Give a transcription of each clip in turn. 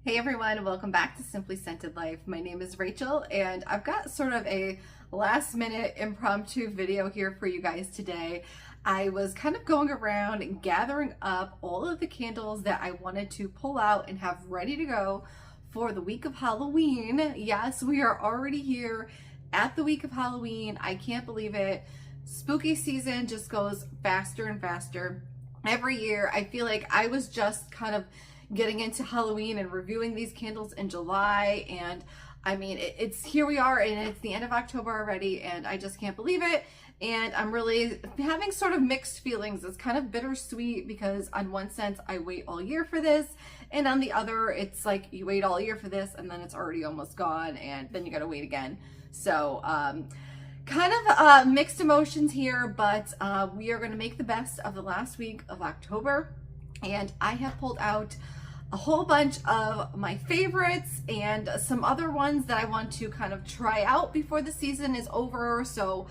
Hey everyone, welcome back to Simply Scented Life. My name is Rachel and I've got sort of a last minute impromptu video here for you guys today. I was kind of going around and gathering up all of the candles that I wanted to pull out and have ready to go for the week of Halloween. Yes, we are already here at the week of Halloween. I can't believe it. Spooky season just goes faster and faster. Every year I feel like I was just kind of getting into Halloween and reviewing these candles in July, and I mean it's here we are and it's the end of October already and I just can't believe it. And I'm really having sort of mixed feelings. It's kind of bittersweet because on one sense I wait all year for this, and on the other it's like you wait all year for this and then it's already almost gone and then you gotta wait again. So kind of mixed emotions here, but we are going to make the best of the last week of October. And I have pulled out a whole bunch of my favorites and some other ones that I want to kind of try out before the season is over. So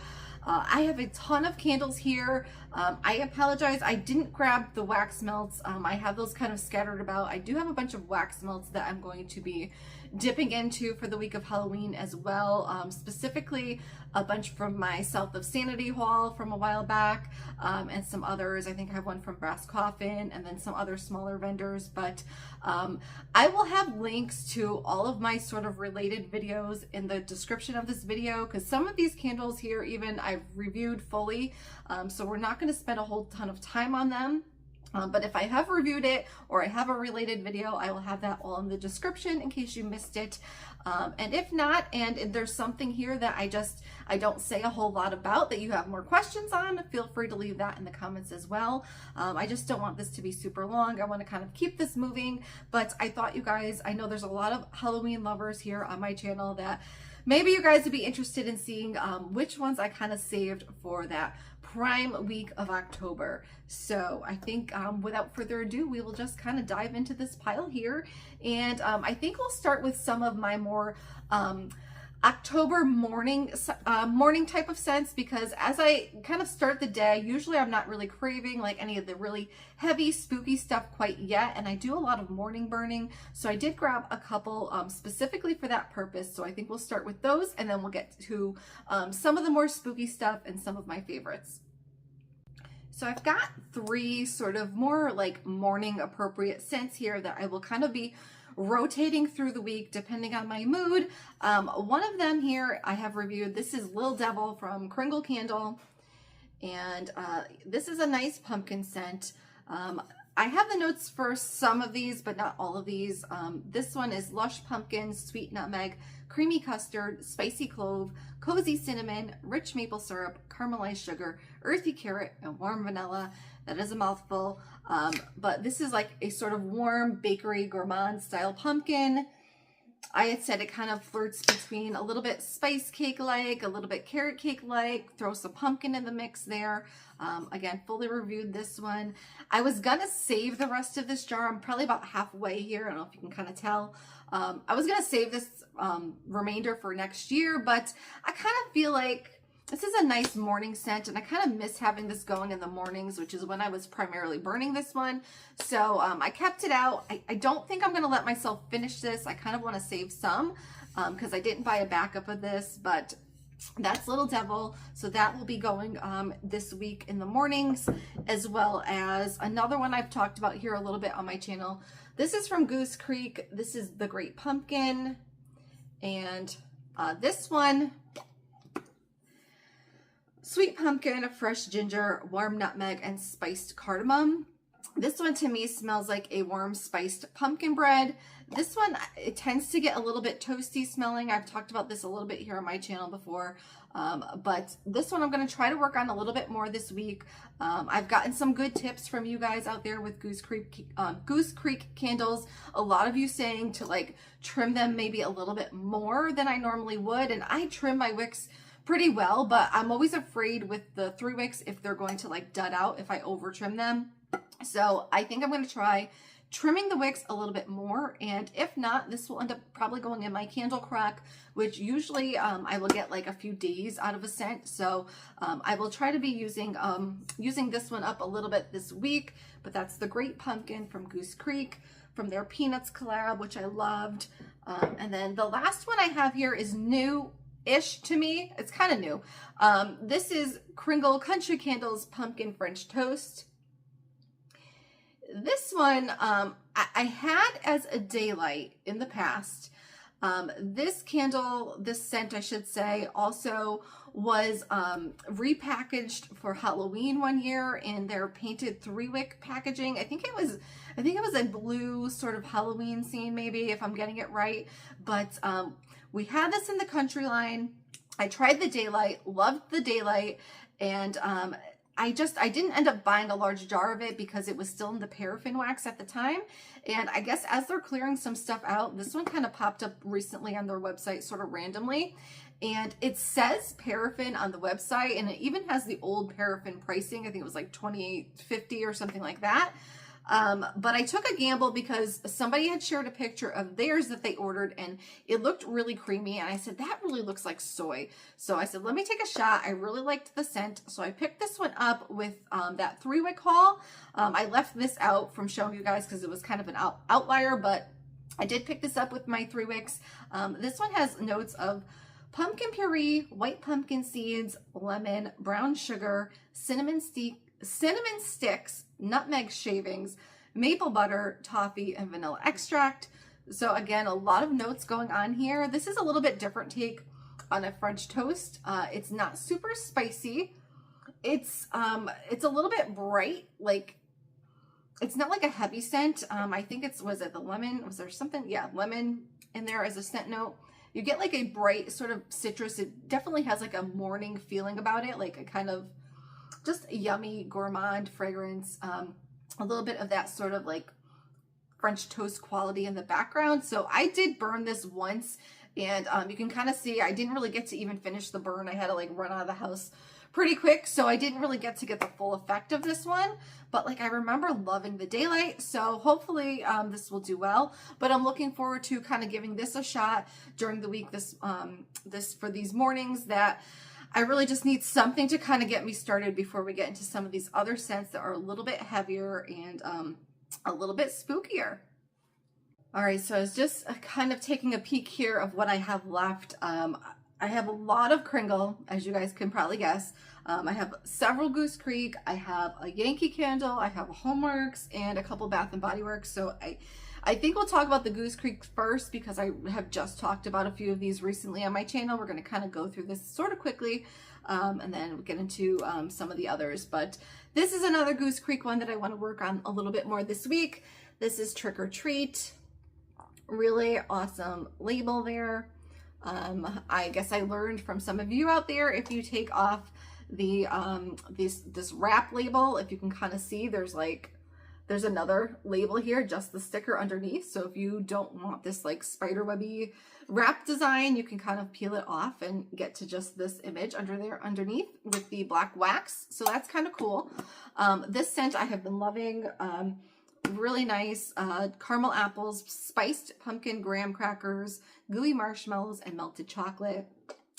I have a ton of candles here. I apologize, I didn't grab the wax melts. I have those kind of scattered about. I do have a bunch of wax melts that I'm going to be dipping into for the week of Halloween as well. Specifically a bunch from my South of Sanity haul from a while back, and some others. I think I have one from Coffin and then some other smaller vendors, but I will have links to all of my sort of related videos in the description of this video, because some of these candles here even I've reviewed fully, so we're not going to spend a whole ton of time on them. But if I have reviewed it or I have a related video, I will have that all in the description in case you missed it. And if not, and if there's something here that I don't say a whole lot about that you have more questions on, feel free to leave that in the comments as well. I just don't want this to be super long. I want to kind of keep this moving, but I thought you guys, I know there's a lot of Halloween lovers here on my channel that maybe you guys would be interested in seeing which ones I kind of saved for that prime week of October. So I think without further ado, we will just kind of dive into this pile here. And I think we'll start with some of my more October morning type of scents, because as I kind of start the day, usually I'm not really craving like any of the really heavy spooky stuff quite yet, and I do a lot of morning burning, so I did grab a couple specifically for that purpose. So I think we'll start with those and then we'll get to some of the more spooky stuff and some of my favorites. So I've got three sort of more like morning appropriate scents here that I will kind of be rotating through the week depending on my mood. One of them here I have reviewed. This is Little Devil from Kringle Candle, and this is a nice pumpkin scent. I have the notes for some of these, but not all of these. This one is lush pumpkin, sweet nutmeg, creamy custard, spicy clove, cozy cinnamon, rich maple syrup, caramelized sugar, earthy carrot, and warm vanilla. That is a mouthful, but this is like a sort of warm bakery gourmand style pumpkin. I had said it kind of flirts between a little bit spice cake-like, a little bit carrot cake-like, throw some pumpkin in the mix there. Again, fully reviewed this one. I was gonna save the rest of this jar. I'm probably about halfway here. I don't know if you can kind of tell. I was gonna save this remainder for next year, but I kind of feel like this is a nice morning scent, and I kind of miss having this going in the mornings, which is when I was primarily burning this one. So I kept it out. I don't think I'm going to let myself finish this. I kind of want to save some because I didn't buy a backup of this, but that's Little Devil. So that will be going this week in the mornings, as well as another one I've talked about here a little bit on my channel. This is from Goosecreek. This is the Great Pumpkin, and this one, sweet pumpkin, fresh ginger, warm nutmeg, and spiced cardamom. This one to me smells like a warm spiced pumpkin bread. This one, it tends to get a little bit toasty smelling. I've talked about this a little bit here on my channel before, but this one I'm going to try to work on a little bit more this week. I've gotten some good tips from you guys out there with Goosecreek candles. A lot of you saying to like trim them maybe a little bit more than I normally would, and I trim my wicks pretty well, but I'm always afraid with the 3 wicks if they're going to like dud out if I over trim them. So I think I'm going to try trimming the wicks a little bit more, and if not, this will end up probably going in my candle crack, which usually I will get like a few days out of a scent. So I will try to be using this one up a little bit this week, but that's the Great Pumpkin from Goosecreek. from their Peanuts collab, which I loved. And then the last one I have here is new-ish to me. It's kind of new. This is Kringle Country Candles Pumpkin French Toast. This one I had as a daylight in the past. This candle, this scent I should say, also was repackaged for Halloween one year in their painted 3-wick packaging. I think it was a blue sort of Halloween scene, maybe, if I'm getting it right. But we had this in the country line. I tried the daylight, loved the daylight, and I didn't end up buying a large jar of it because it was still in the paraffin wax at the time. And I guess as they're clearing some stuff out, this one kind of popped up recently on their website sort of randomly. And it says paraffin on the website, and it even has the old paraffin pricing. I think it was like $28.50 or something like that. But I took a gamble because somebody had shared a picture of theirs that they ordered, and it looked really creamy. And I said, that really looks like soy. So I said, let me take a shot. I really liked the scent. So I picked this one up with that 3-wick haul. I left this out from showing you guys because it was kind of an outlier, but I did pick this up with my 3 wicks. This one has notes of pumpkin puree, white pumpkin seeds, lemon, brown sugar, cinnamon sticks, nutmeg shavings, maple butter, toffee, and vanilla extract. So again, a lot of notes going on here. This is a little bit different take on a French toast. It's not super spicy. It's a little bit bright, like it's not like a heavy scent. I think was it the lemon? Was there something? Yeah, lemon in there as a scent note. You get like a bright sort of citrus. It definitely has like a morning feeling about it, like a kind of just a yummy gourmand fragrance. A little bit of that sort of like French toast quality in the background. So I did burn this once, and you can kind of see I didn't really get to even finish the burn. I had to like run out of the house pretty quick, so I didn't really get to get the full effect of this one. But like I remember loving the daylight, so hopefully this will do well. But I'm looking forward to kind of giving this a shot during the week. This for these mornings that I really just need something to kind of get me started before we get into some of these other scents that are a little bit heavier and a little bit spookier. All right, so I was just kind of taking a peek here of what I have left. I have a lot of Kringle, as you guys can probably guess. I have several Goosecreek. I have a Yankee candle. I have a homeworx and a couple Bath & Body Works. So I think we'll talk about the Goosecreek first because I have just talked about a few of these recently on my channel. We're going to kind of go through this sort of quickly and then we'll get into some of the others. But this is another Goosecreek one that I want to work on a little bit more this week. This is Trick or Treat. Really awesome label there. I guess I learned from some of you out there, if you take off the this wrap label, if you can kind of see, there's another label here, just the sticker underneath. So if you don't want this like spiderwebby wrap design, you can kind of peel it off and get to just this image underneath with the black wax. So that's kind of cool. This scent I have been loving. Really nice caramel apples, spiced pumpkin graham crackers, gooey marshmallows, and melted chocolate.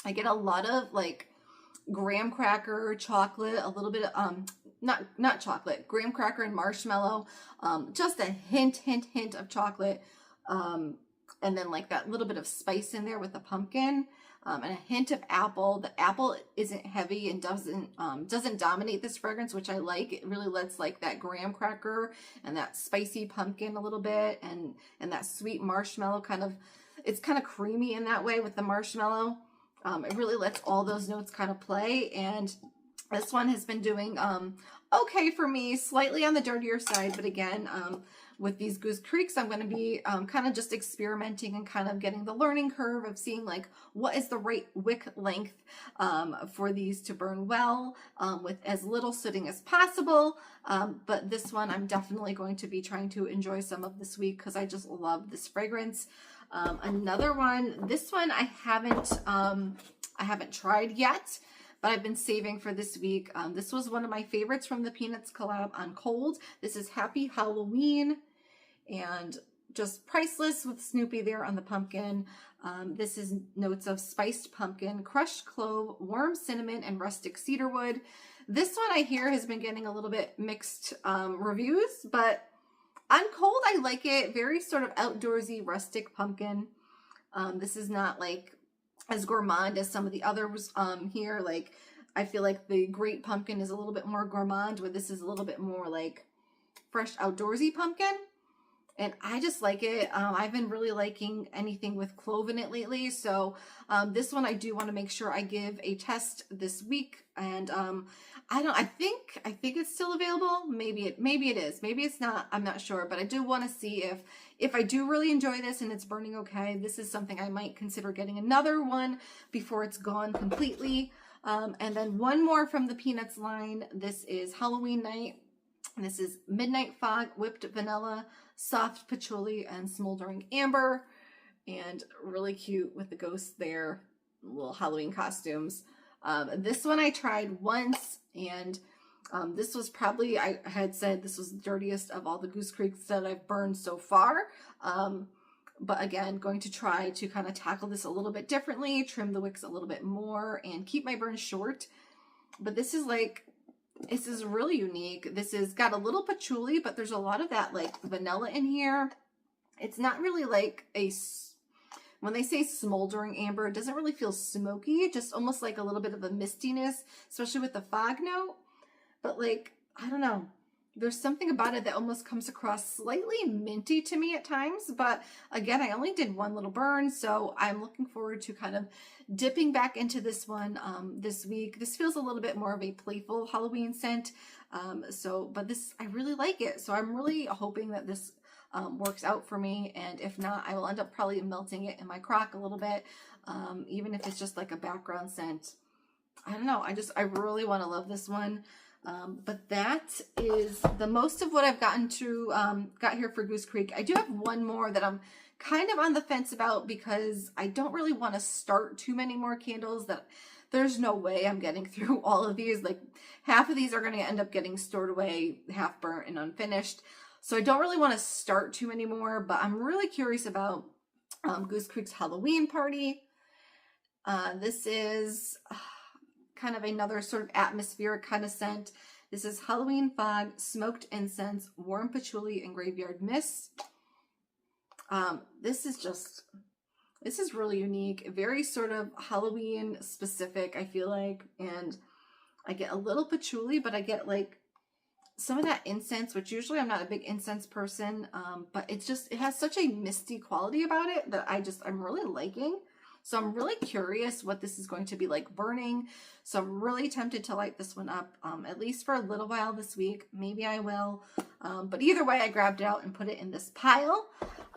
I get a lot of like graham cracker, chocolate, a little bit of not chocolate, graham cracker and marshmallow, just a hint of chocolate, and then like that little bit of spice in there with the pumpkin. And a hint of apple. The apple isn't heavy and doesn't dominate this fragrance, which I like. It really lets like that graham cracker and that spicy pumpkin a little bit, and that sweet marshmallow kind of, it's kind of creamy in that way with the marshmallow. It really lets all those notes kind of play, and this one has been doing okay for me, slightly on the dirtier side, but again, with these Goosecreeks, I'm going to be kind of just experimenting and kind of getting the learning curve of seeing like what is the right wick length for these to burn well with as little sooting as possible. But this one I'm definitely going to be trying to enjoy some of this week because I just love this fragrance. Another one, this one I haven't tried yet, but I've been saving for this week. This was one of my favorites from the Peanuts collab on Cold. This is Happy Howl-O-Ween, and just priceless with Snoopy there on the pumpkin. This is notes of spiced pumpkin, crushed clove, warm cinnamon, and rustic cedarwood. This one I hear has been getting a little bit mixed reviews, but On cold, I like it. Very sort of outdoorsy, rustic pumpkin. This is not like as gourmand as some of the others here. Like, I feel like the Great Pumpkin is a little bit more gourmand, where this is a little bit more like fresh outdoorsy pumpkin. And I just like it. I've been really liking anything with clove in it lately. So this one I do want to make sure I give a test this week. And I think it's still available. Maybe it is. Maybe it's not. I'm not sure. But I do want to see if I do really enjoy this and it's burning okay. This is something I might consider getting another one before it's gone completely. And then one more from the Peanuts line. This is Halloween Night. And this is Midnight Fog, Whipped Vanilla, Soft Patchouli, and Smoldering Amber. And really cute with the ghosts there, little Halloween costumes. This one I tried once, and this was probably, I had said this was the dirtiest of all the Goosecreeks that I've burned so far. But again, going to try to kind of tackle this a little bit differently, trim the wicks a little bit more, and keep my burns short. But this is like, this is really unique. This has got a little patchouli, but there's a lot of that like vanilla in here. It's not really like when they say smoldering amber, it doesn't really feel smoky, just almost like a little bit of a mistiness, especially with the fog note. But like, I don't know. There's something about it that almost comes across slightly minty to me at times. But again, I only did one little burn, so I'm looking forward to kind of dipping back into this one this week. This feels a little bit more of a playful Halloween scent. But this, I really like it. So I'm really hoping that this works out for me. And if not, I will end up probably melting it in my crock a little bit, even if it's just like a background scent. I don't know. I really want to love this one. But that is the most of what I've got here for Goosecreek. I do have one more that I'm kind of on the fence about because I don't really want to start too many more candles. That there's no way I'm getting through all of these. Like half of these are going to end up getting stored away, half burnt and unfinished. So I don't really want to start too many more, but I'm really curious about Goosecreek's Halloween Party. This is kind of another sort of atmospheric kind of scent. This is Halloween Fog, Smoked Incense, Warm Patchouli, and Graveyard Mist. This is really unique, very sort of Halloween specific, I feel like. And I get a little patchouli, but I get like some of that incense, which usually I'm not a big incense person, but it has such a misty quality about it that I'm really liking. So I'm really curious what this is going to be like burning. So I'm really tempted to light this one up, at least for a little while this week. Maybe I will. But either way, I grabbed it out and put it in this pile.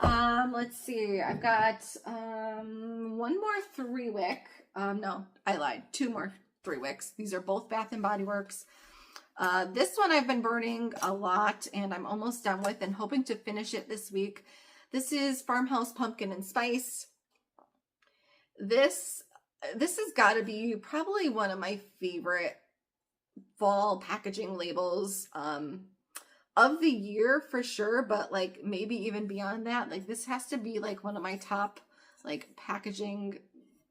Let's see. I've got one more 3-wick. No, I lied. 2 more 3-wicks. These are both Bath & Body Works. This one I've been burning a lot, and I'm almost done with and hoping to finish it this week. This is Farmhouse Pumpkin and Spice. This has got to be probably one of my favorite fall packaging labels of the year for sure, but like maybe even beyond that. Like this has to be like one of my top like packaging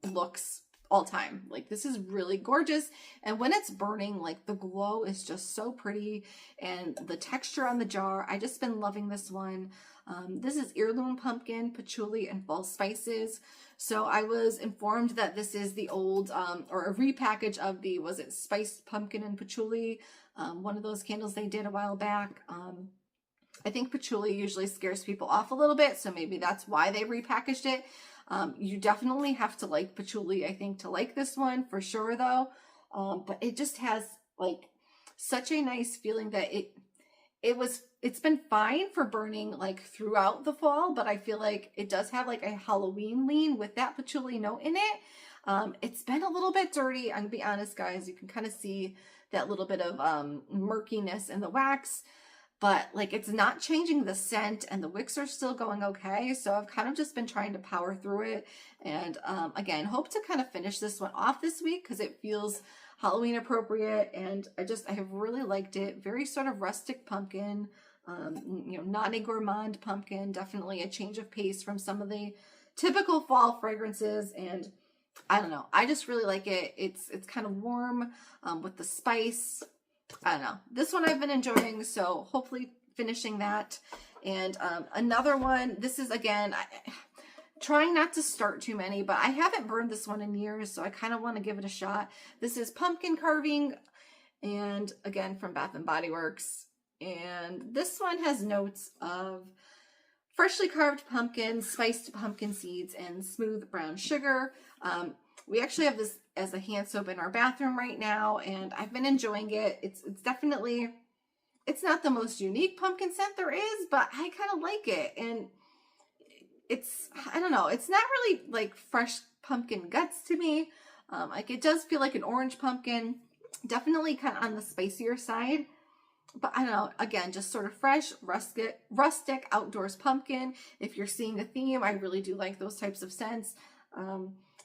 looks all time. Like this is really gorgeous, and when it's burning, like the glow is just so pretty, and the texture on the jar, I just been loving this one. This is Heirloom Pumpkin, Patchouli, and Fall Spices. So I was informed that this is the old, or a repackage of the, was it Spiced Pumpkin and Patchouli? One of those candles they did a while back. I think patchouli usually scares people off a little bit, so maybe that's why they repackaged it. You definitely have to like patchouli, I think, to like this one for sure though. But it just has like such a nice feeling that it's been fine for burning like throughout the fall, but I feel like it does have like a Halloween lean with that patchouli note in it. It's been a little bit dirty. I'm gonna be honest, guys. You can kind of see that little bit of murkiness in the wax, but like it's not changing the scent, and the wicks are still going okay. So I've kind of just been trying to power through it, and again, hope to kind of finish this one off this week because it feels Halloween appropriate, and I have really liked it. Very sort of rustic pumpkin, you know, not a gourmand pumpkin, definitely a change of pace from some of the typical fall fragrances, and I don't know, I just really like it. It's kind of warm with the spice. I don't know, this one I've been enjoying, so hopefully finishing that. And another one, this is again, trying not to start too many, but I haven't burned this one in years, so I kind of want to give it a shot. This is Pumpkin Carving, and again from Bath and Body Works. And this one has notes of freshly carved pumpkin, spiced pumpkin seeds, and smooth brown sugar. We actually have this as a hand soap in our bathroom right now, and I've been enjoying it. It's definitely, it's not the most unique pumpkin scent there is, but I kind of like it. And it's, I don't know, it's not really like fresh pumpkin guts to me. Like it does feel like an orange pumpkin, definitely kind of on the spicier side. But I don't know, again, just sort of fresh, rustic outdoors pumpkin. If you're seeing a theme, I really do like those types of scents.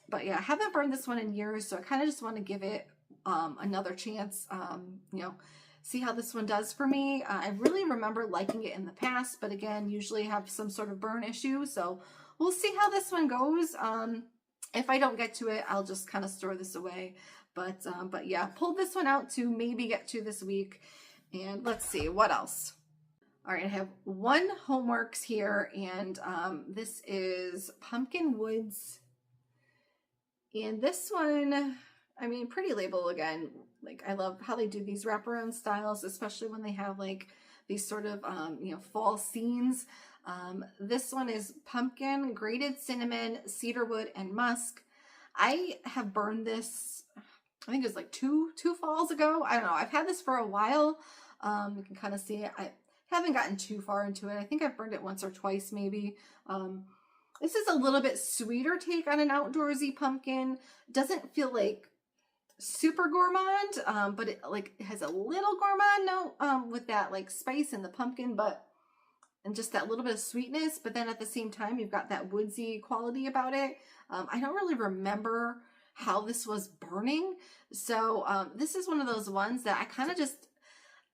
But yeah, I haven't burned this one in years, so I kind of just want to give it another chance, you know, see how this one does for me. I really remember liking it in the past, but again, usually have some sort of burn issue, so we'll see how this one goes. If I don't get to it, I'll just kind of store this away. But yeah, pulled this one out to maybe get to this week. And let's see, what else? All right, I have one homeworx here, and this is Pumpkin Woods. And this one, I mean, pretty label again. Like, I love how they do these wraparound styles, especially when they have like these sort of, you know, fall scenes. This one is pumpkin, grated cinnamon, cedarwood, and musk. I have burned this, I think it was like two falls ago. I don't know. I've had this for a while. You can kind of see it. I haven't gotten too far into it. I think I've burned it once or twice maybe. This is a little bit sweeter take on an outdoorsy pumpkin. Doesn't feel like super gourmand, but it like has a little gourmand note with that like spice in the pumpkin, and just that little bit of sweetness. But then at the same time, you've got that woodsy quality about it. I don't really remember how this was burning, so this is one of those ones that I kind of just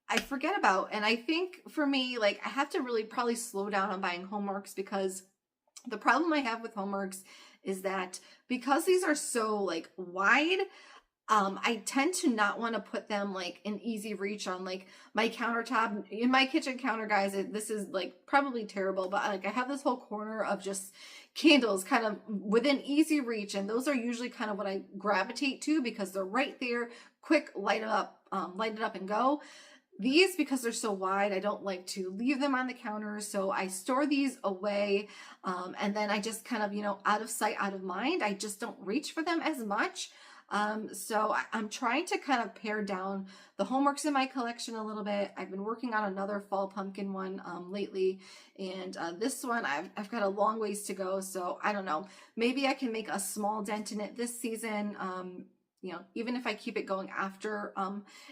I forget about. And I think for me, like, I have to really probably slow down on buying homeworx, because the problem I have with homeworx is that because these are so like wide, I tend to not want to put them like in easy reach on like my countertop. In my kitchen counter, guys, this is like probably terrible, but like I have this whole corner of just candles kind of within easy reach, and those are usually kind of what I gravitate to because they're right there, quick, light it up and go. These, because they're so wide, I don't like to leave them on the counter, so I store these away, and then I just kind of, you know, out of sight, out of mind. I just don't reach for them as much. So I'm trying to kind of pare down the homeworx in my collection a little bit. I've been working on another fall pumpkin one lately, and this one I've got a long ways to go, so I don't know. Maybe I can make a small dent in it this season. You know, even if I keep it going after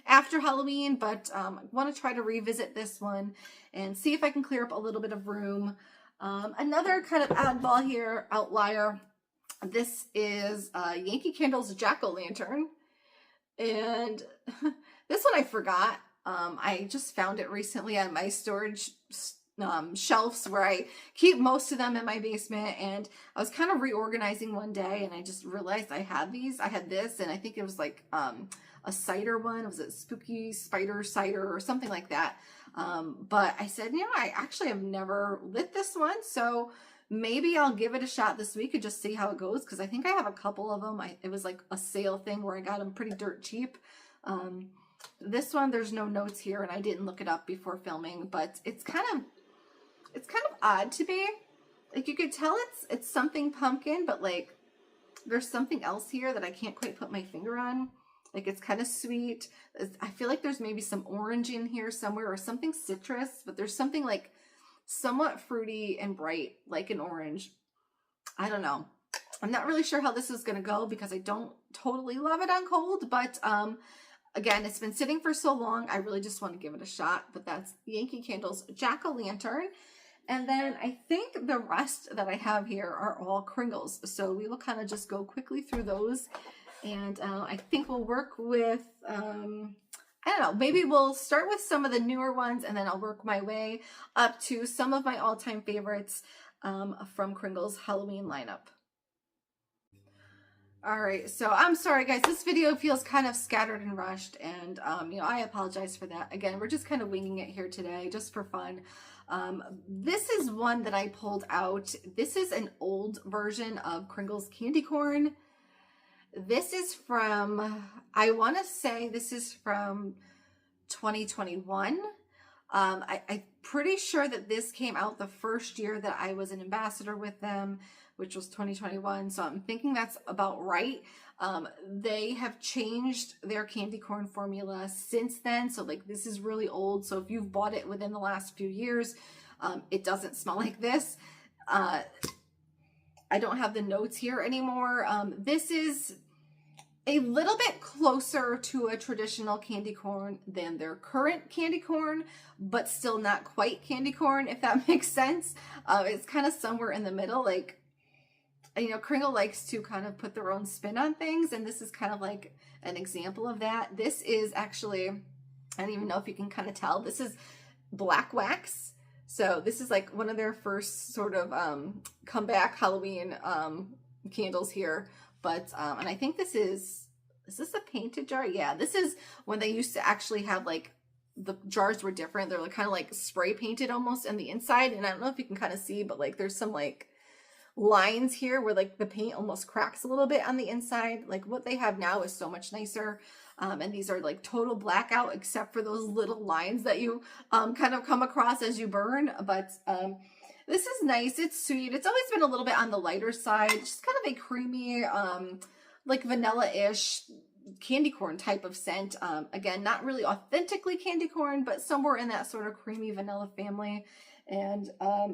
Halloween, but I want to try to revisit this one and see if I can clear up a little bit of room. Another kind of oddball here, outlier. This is Yankee Candle's jack-o'-lantern, and this one I forgot. I just found it recently on my storage shelves where I keep most of them in my basement, and I was kind of reorganizing one day and I just realized I had these. I had this, and I think it was like a cider one. Was it Spooky Spider Cider or something like that? But I said, you know, I actually have never lit this one, so maybe I'll give it a shot this week and just see how it goes, because I think I have a couple of them. It was like a sale thing where I got them pretty dirt cheap. This one, there's no notes here, and I didn't look it up before filming, but it's kind of odd to me. Like, you could tell it's something pumpkin, but like there's something else here that I can't quite put my finger on. Like, it's kind of sweet. I feel like there's maybe some orange in here somewhere, or something citrus, but there's something like somewhat fruity and bright, like an orange. I don't know. I'm not really sure how this is going to go because I don't totally love it on cold, but again, it's been sitting for so long, I really just want to give it a shot. But that's Yankee Candle's jack-o'-lantern. And then I think the rest that I have here are all Kringles. So we will kind of just go quickly through those. And I think we'll work with, I don't know, maybe we'll start with some of the newer ones, and then I'll work my way up to some of my all-time favorites from Kringle's Halloween lineup. All right, so I'm sorry guys, this video feels kind of scattered and rushed, and you know, I apologize for that. Again, we're just kind of winging it here today, just for fun. This is one that I pulled out. This is an old version of Kringle's Candy Corn. This is from, I want to say this is from 2021. I'm pretty sure that this came out the first year that I was an ambassador with them, which was 2021. So I'm thinking that's about right. They have changed their candy corn formula since then. So like this is really old. So if you've bought it within the last few years, it doesn't smell like this. I don't have the notes here anymore. This is a little bit closer to a traditional candy corn than their current candy corn, but still not quite candy corn, if that makes sense. It's kind of somewhere in the middle. Like, you know, Kringle likes to kind of put their own spin on things, and this is kind of like an example of that. This is actually, I don't even know if you can kind of tell, this is black wax. So this is like one of their first sort of comeback Halloween candles here. But, and I think is this a painted jar? Yeah, this is when they used to actually have like, the jars were different. They're like kind of like spray painted almost on the inside. And I don't know if you can kind of see, but like there's some like lines here where like the paint almost cracks a little bit on the inside. Like what they have now is so much nicer. And these are like total blackout except for those little lines that you kind of come across as you burn. But this is nice. It's sweet. It's always been a little bit on the lighter side. Just kind of a creamy, like vanilla-ish candy corn type of scent. Again, not really authentically candy corn, but somewhere in that sort of creamy vanilla family. And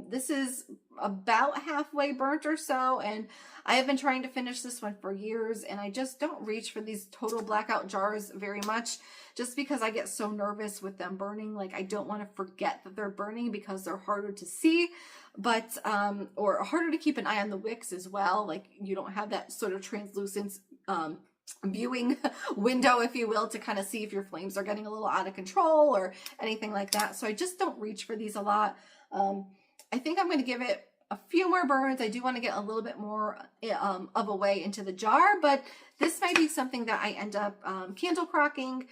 this is about halfway burnt or so. And I have been trying to finish this one for years. And I just don't reach for these total blackout jars very much. Just because I get so nervous with them burning. Like I don't want to forget that they're burning because they're harder to see. But, or harder to keep an eye on the wicks as well. Like you don't have that sort of translucent viewing window, if you will, to kind of see if your flames are getting a little out of control or anything like that. So I just don't reach for these a lot. I think I'm going to give it a few more burns. I do want to get a little bit more of a way into the jar, but this might be something that I end up candle crocking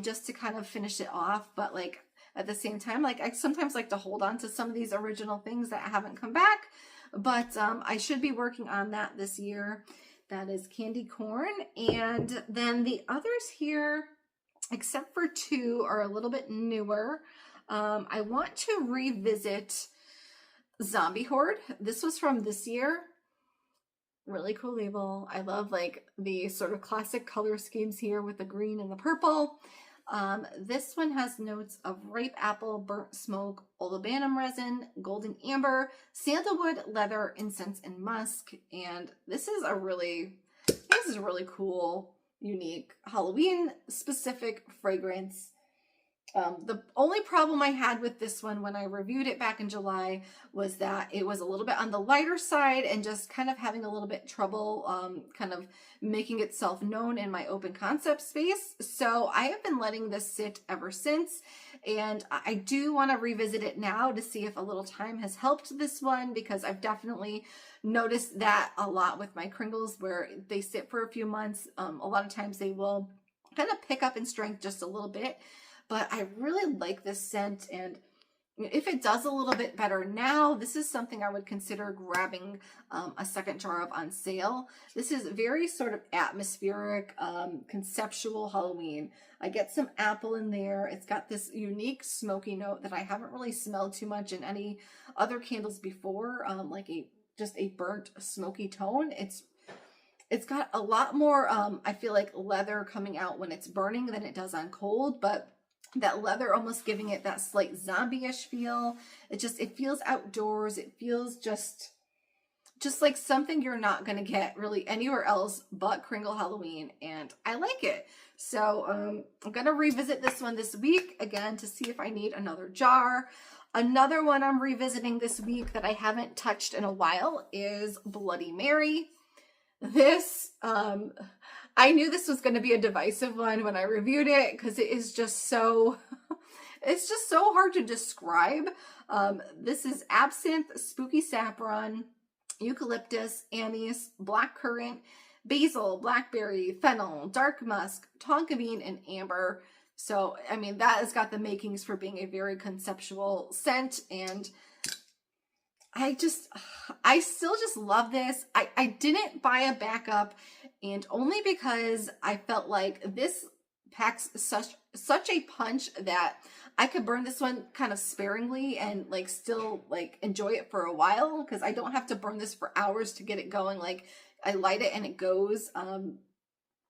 just to kind of finish it off. But like at the same time, like I sometimes like to hold on to some of these original things that haven't come back, but I should be working on that this year. That is candy corn. And then the others here, except for two, are a little bit newer. I want to revisit Zombie Horde. This was from this year. Really cool label. I love like the sort of classic color schemes here with the green and the purple. This one has notes of ripe apple, burnt smoke, olibanum resin, golden amber, sandalwood, leather, incense, and musk. And this is a really cool, unique Halloween specific fragrance. The only problem I had with this one when I reviewed it back in July was that it was a little bit on the lighter side and just kind of having a little bit trouble kind of making itself known in my open concept space. So I have been letting this sit ever since, and I do want to revisit it now to see if a little time has helped this one, because I've definitely noticed that a lot with my Kringles where they sit for a few months. A lot of times they will kind of pick up in strength just a little bit. But I really like this scent, and if it does a little bit better now, this is something I would consider grabbing a second jar of on sale. This is very sort of atmospheric, conceptual Halloween. I get some apple in there. It's got this unique smoky note that I haven't really smelled too much in any other candles before, like just a burnt smoky tone. It's got a lot more, I feel like, leather coming out when it's burning than it does on cold, but that leather almost giving it that slight zombie-ish feel. It feels outdoors. It feels just like something you're not going to get really anywhere else but Kringle Halloween, and I like it. So I'm going to revisit this one this week again to see if I need another jar. Another one I'm revisiting this week that I haven't touched in a while is Bloody Mary. This, I knew this was going to be a divisive one when I reviewed it because it is just so, it's just so hard to describe. This is absinthe, spooky saffron, eucalyptus, anise, blackcurrant, basil, blackberry, fennel, dark musk, tonka bean, and amber. So, I mean, that has got the makings for being a very conceptual scent, and I still just love this. I didn't buy a backup, and only because I felt like this packs such a punch that I could burn this one kind of sparingly and like still like enjoy it for a while, because I don't have to burn this for hours to get it going. Like, I light it and it goes.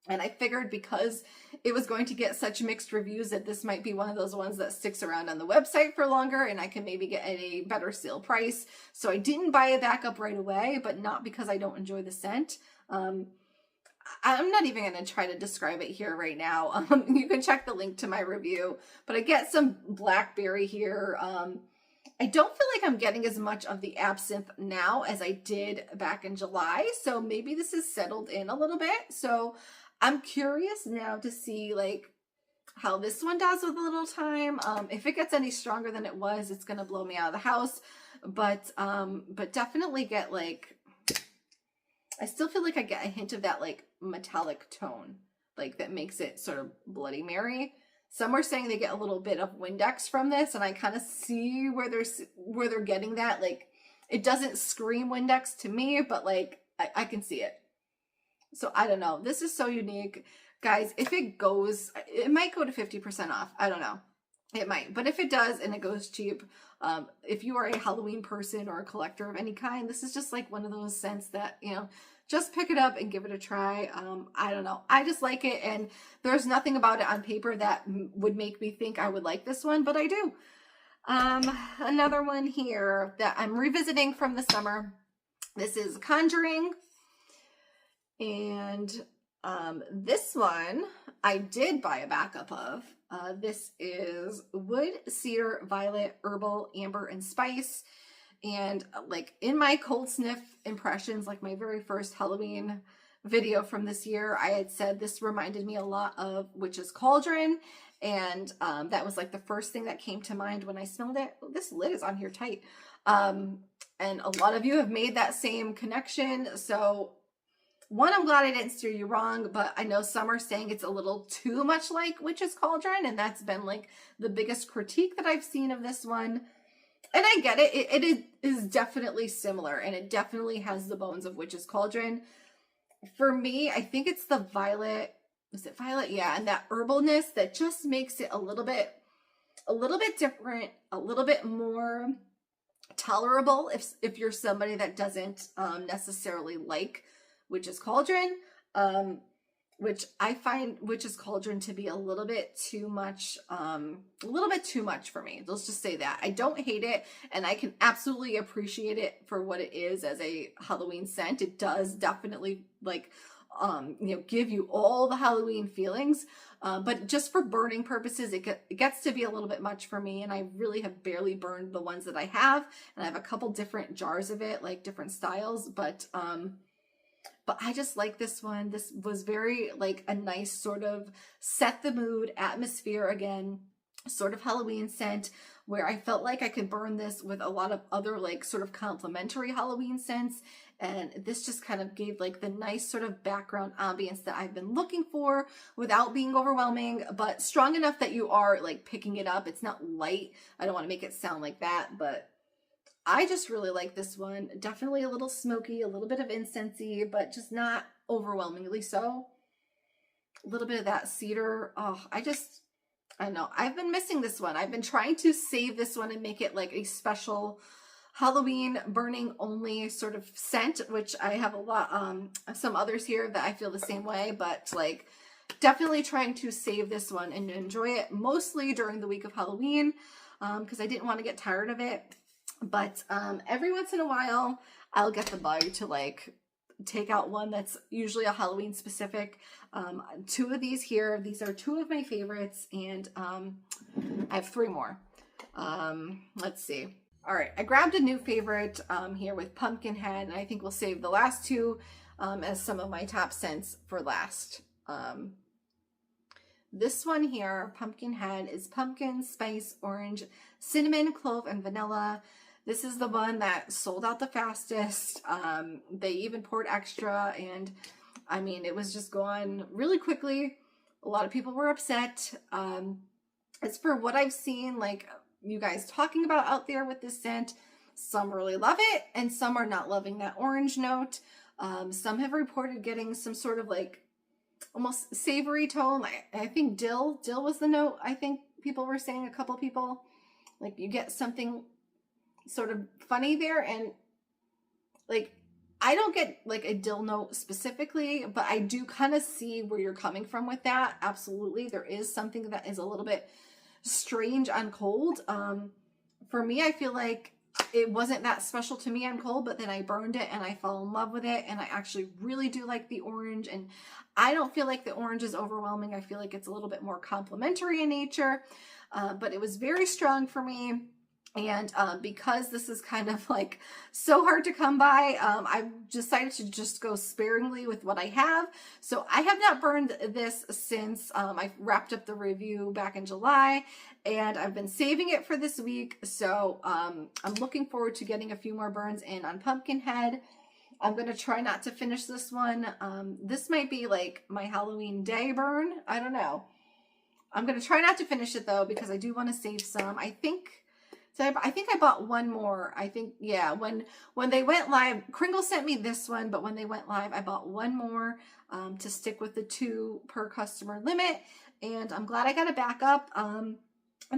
And I figured because it was going to get such mixed reviews that this might be one of those ones that sticks around on the website for longer and I can maybe get at a better sale price. So I didn't buy a backup right away, but not because I don't enjoy the scent. I'm not even going to try to describe it here right now. You can check the link to my review, but I get some blackberry here. I don't feel like I'm getting as much of the absinthe now as I did back in July. So maybe this is settled in a little bit. So I'm curious now to see like how this one does with a little time. If it gets any stronger than it was, it's going to blow me out of the house. But definitely get like, I still feel like I get a hint of that like metallic tone, like that makes it sort of Bloody Mary. Some are saying they get a little bit of Windex from this, and I kind of see where they're getting that. Like, it doesn't scream Windex to me, but like I can see it. So I don't know. This is so unique. Guys, if it goes, it might go to 50% off. I don't know. It might. But if it does and it goes cheap, if you are a Halloween person or a collector of any kind, this is just like one of those scents that, you know, just pick it up and give it a try. I don't know. I just like it, and there's nothing about it on paper that would make me think I would like this one, but I do. Another one here that I'm revisiting from the summer. This is Conjuring. And this one I did buy a backup of. This is Wood, Cedar, Violet, Herbal, Amber, and Spice. And like in my cold sniff impressions, like my very first Halloween video from this year, I had said this reminded me a lot of Witch's Cauldron. And that was like the first thing that came to mind when I smelled it. Oh, this lid is on here tight. And a lot of you have made that same connection. So one, I'm glad I didn't steer you wrong, but I know some are saying it's a little too much like Witch's Cauldron, and that's been like the biggest critique that I've seen of this one. And I get it. It is definitely similar, and it definitely has the bones of Witch's Cauldron. For me, I think it's the violet. Is it violet? Yeah, and that herbalness that just makes it a little bit different, a little bit more tolerable if you're somebody that doesn't necessarily like Witch's Cauldron, which I find Witch's Cauldron to be a little bit too much for me. Let's just say that. I don't hate it, and I can absolutely appreciate it for what it is as a Halloween scent. It does definitely like, you know, give you all the Halloween feelings, but just for burning purposes, it gets to be a little bit much for me, and I really have barely burned the ones that I have, and I have a couple different jars of it, like different styles, but I just like this one. This was very like a nice sort of set the mood atmosphere again, sort of Halloween scent, where I felt like I could burn this with a lot of other like sort of complementary Halloween scents. And this just kind of gave like the nice sort of background ambience that I've been looking for without being overwhelming, but strong enough that you are like picking it up. It's not light. I don't want to make it sound like that, but I just really like this one. Definitely a little smoky, a little bit of incensey, but just not overwhelmingly so. A little bit of that cedar. Oh, I don't know. I've been missing this one. I've been trying to save this one and make it like a special Halloween burning only sort of scent, which I have a lot, some others here that I feel the same way, but like definitely trying to save this one and enjoy it mostly during the week of Halloween, because I didn't want to get tired of it. But every once in a while, I'll get the bug to like take out one that's usually a Halloween specific. Two of these here, these are two of my favorites, and I have three more. Let's see. All right, I grabbed a new favorite here with Pumpkinhead, and I think we'll save the last two as some of my top scents for last. This one here, Pumpkinhead, is pumpkin, spice, orange, cinnamon, clove, and vanilla. This is the one that sold out the fastest. They even poured extra, and I mean, it was just gone really quickly. A lot of people were upset. As for what I've seen, like you guys talking about out there with this scent, some really love it and some are not loving that orange note. Some have reported getting some sort of like almost savory tone. I think dill was the note. I think people were saying, a couple people, like you get something sort of funny there, and like I don't get like a dill note specifically, but I do kind of see where you're coming from with that. Absolutely, there is something that is a little bit strange on cold. For me, I feel like it wasn't that special to me on cold, but then I burned it and I fell in love with it, and I actually really do like the orange, and I don't feel like the orange is overwhelming. I feel like it's a little bit more complimentary in nature, but it was very strong for me. And because this is kind of like so hard to come by, I've decided to just go sparingly with what I have. So I have not burned this since I wrapped up the review back in July, and I've been saving it for this week. So I'm looking forward to getting a few more burns in on Pumpkinhead. I'm going to try not to finish this one. This might be like my Halloween day burn. I don't know. I'm going to try not to finish it though, because I do want to save some. I think I bought one more. I think, yeah, when they went live, Kringle sent me this one, but when they went live, I bought one more to stick with the 2 per customer limit. And I'm glad I got it back up. And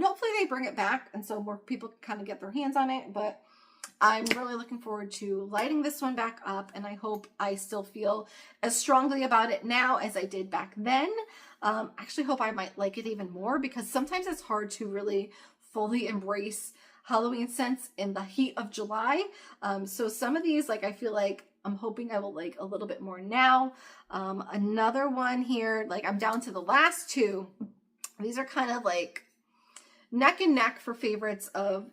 hopefully they bring it back, and so more people can kind of get their hands on it. But I'm really looking forward to lighting this one back up, and I hope I still feel as strongly about it now as I did back then. I actually hope I might like it even more, because sometimes it's hard to really fully embrace Halloween scents in the heat of July. So some of these, like, I feel like I'm hoping I will like a little bit more now. Another one here, like I'm down to the last 2. These are kind of like neck and neck for favorites of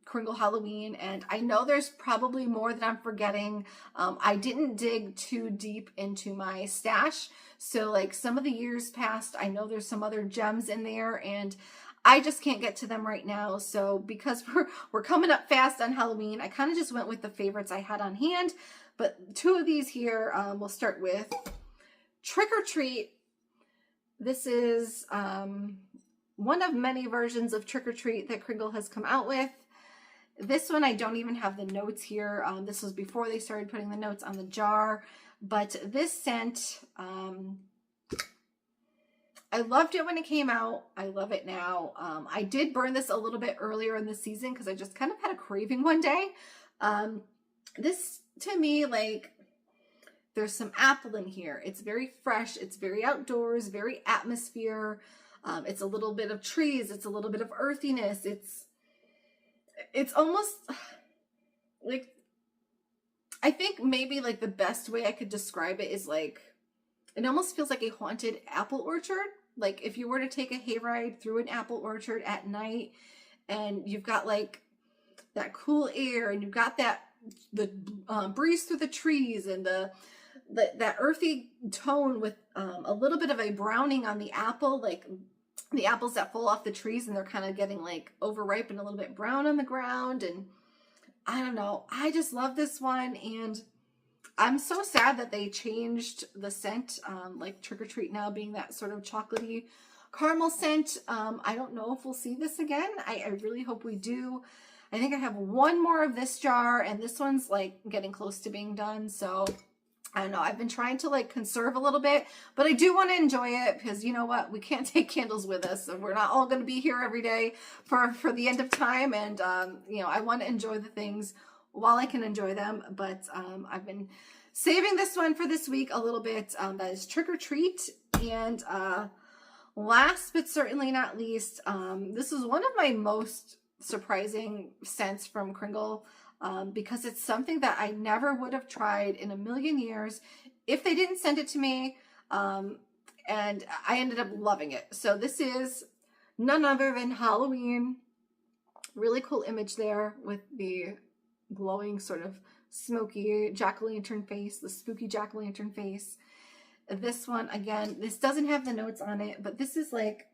Kringle Halloween, and I know there's probably more that I'm forgetting. I didn't dig too deep into my stash, so like some of the years past, I know there's some other gems in there, and I just can't get to them right now. So because we're coming up fast on Halloween, I kind of just went with the favorites I had on hand. But 2 of these here, we'll start with Trick or Treat. This is one of many versions of Trick or Treat that Kringle has come out with. This one, I don't even have the notes here. This was before they started putting the notes on the jar. But this scent, I loved it when it came out. I love it now. I did burn this a little bit earlier in the season because I just kind of had a craving one day. This, to me, like, there's some apple in here. It's very fresh. It's very outdoors, very atmosphere. It's a little bit of trees. It's a little bit of earthiness. It's almost like, I think maybe like the best way I could describe it is like, it almost feels like a haunted apple orchard. Like if you were to take a hayride through an apple orchard at night, and you've got like that cool air, and you've got the breeze through the trees, and that earthy tone with a little bit of a browning on the apple, like the apples that fall off the trees and they're kind of getting like overripe and a little bit brown on the ground. And I don't know, I just love this one, and I'm so sad that they changed the scent, like Trick or Treat now being that sort of chocolatey caramel scent. I don't know if we'll see this again. I really hope we do. I think I have one more of this jar, and this one's like getting close to being done. So I don't know. I've been trying to like conserve a little bit, but I do want to enjoy it, because you know what? We can't take candles with us, and we're not all going to be here every day for the end of time. And, you know, I want to enjoy the things while I can enjoy them. But I've been saving this one for this week a little bit. That is Trick or Treat. And last but certainly not least, this is one of my most surprising scents from Kringle, because it's something that I never would have tried in a million years if they didn't send it to me, and I ended up loving it. So this is none other than Halloween. Really cool image there with the glowing sort of smoky jack-o'-lantern face, the spooky jack-o'-lantern face. This one, again, this doesn't have the notes on it, but this is like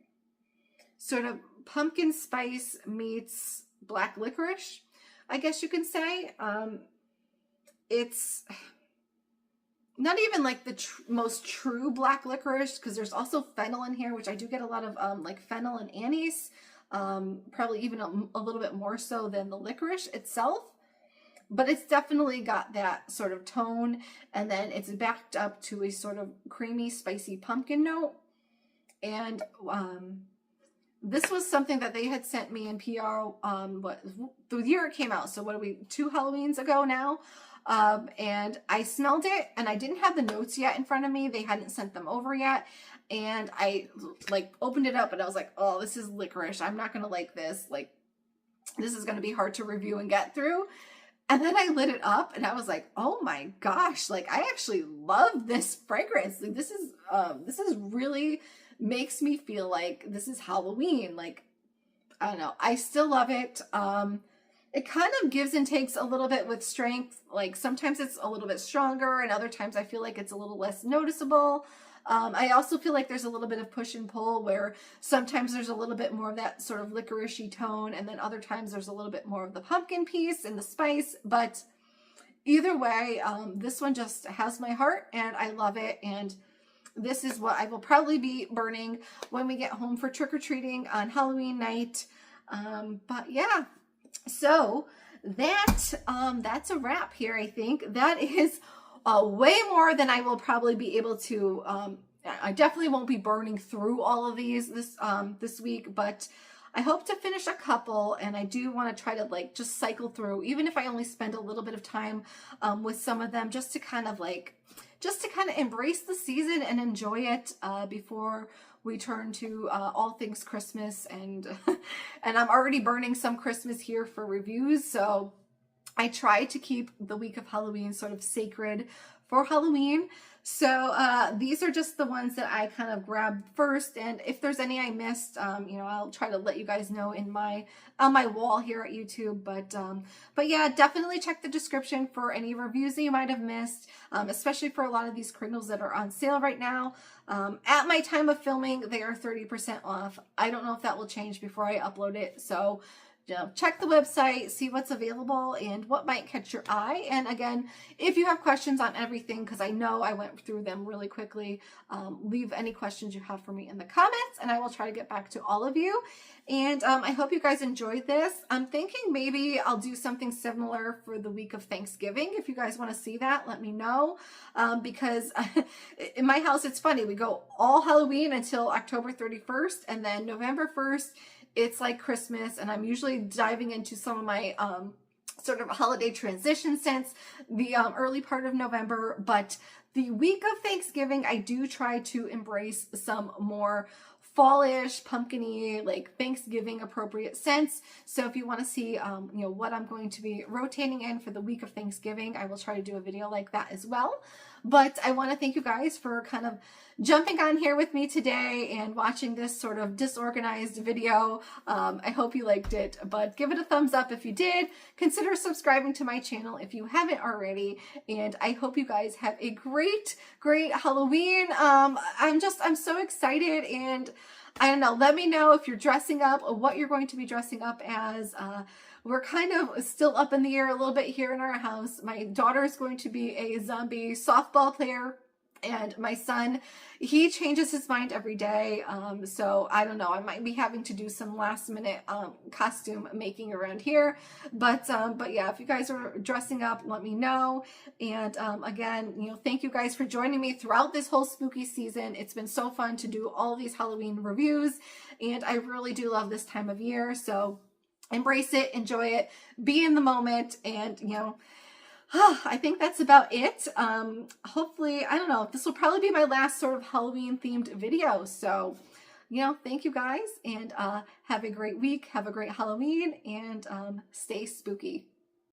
sort of pumpkin spice meets black licorice, I guess you can say. It's not even like the most true black licorice, because there's also fennel in here, which I do get a lot of like fennel and anise, probably even a little bit more so than the licorice itself. But it's definitely got that sort of tone, and then it's backed up to a sort of creamy, spicy pumpkin note. And this was something that they had sent me in PR, the year it came out. So what are we, 2 Halloweens ago now? And I smelled it, and I didn't have the notes yet in front of me. They hadn't sent them over yet. And I like opened it up, and I was like, oh, this is licorice. I'm not going to like this. Like, this is going to be hard to review and get through. And then I lit it up, and I was like, oh my gosh, like I actually love this fragrance. Like, this is really makes me feel like this is Halloween. Like, I don't know. I still love it. It kind of gives and takes a little bit with strength. Like sometimes it's a little bit stronger, and other times I feel like it's a little less noticeable. I also feel like there's a little bit of push and pull, where sometimes there's a little bit more of that sort of licoricey tone, and then other times there's a little bit more of the pumpkin piece and the spice. But either way, this one just has my heart, and I love it. And this is what I will probably be burning when we get home for trick-or-treating on Halloween night. But yeah, so that's a wrap here. I think that is way more than I will probably be able to. I definitely won't be burning through all of these this week, but I hope to finish a couple, and I do want to try to like just cycle through, even if I only spend a little bit of time with some of them, just to kind of embrace the season and enjoy it before we turn to all things Christmas. And and I'm already burning some Christmas here for reviews, so I try to keep the week of Halloween sort of sacred for Halloween. So these are just the ones that I kind of grabbed first, and if there's any I missed, you know, I'll try to let you guys know in on my wall here at YouTube. But yeah, definitely check the description for any reviews that you might have missed, especially for a lot of these Kringles that are on sale right now. At my time of filming, they are 30% off. I don't know if that will change before I upload it, so you know, check the website, see what's available and what might catch your eye. And again, if you have questions on everything, because I know I went through them really quickly, leave any questions you have for me in the comments, and I will try to get back to all of you. And I hope you guys enjoyed this. I'm thinking maybe I'll do something similar for the week of Thanksgiving. If you guys want to see that, let me know. Because in my house, it's funny. We go all Halloween until October 31st, and then November 1st, it's like Christmas, and I'm usually diving into some of my sort of holiday transition since the early part of November. But the week of Thanksgiving, I do try to embrace some more fallish, pumpkin-y, like Thanksgiving appropriate scents. So if you want to see, you know, what I'm going to be rotating in for the week of Thanksgiving, I will try to do a video like that as well. But I want to thank you guys for kind of jumping on here with me today and watching this sort of disorganized video. I hope you liked it, but give it a thumbs up if you did. Consider subscribing to my channel if you haven't already, and I hope you guys have a great Halloween. I'm so excited, and I don't know, let me know if you're dressing up or what you're going to be dressing up as. We're kind of still up in the air a little bit here in our house. My daughter is going to be a zombie softball player, and my son, he changes his mind every day. So I don't know, I might be having to do some last minute costume making around here. But yeah, if you guys are dressing up, let me know. And again, you know, thank you guys for joining me throughout this whole spooky season. It's been so fun to do all these Halloween reviews, and I really do love this time of year. So embrace it, enjoy it, be in the moment, and you know, I think that's about it. Hopefully, I don't know, this will probably be my last sort of Halloween themed video. So, you know, thank you guys, and have a great week, have a great Halloween, and stay spooky.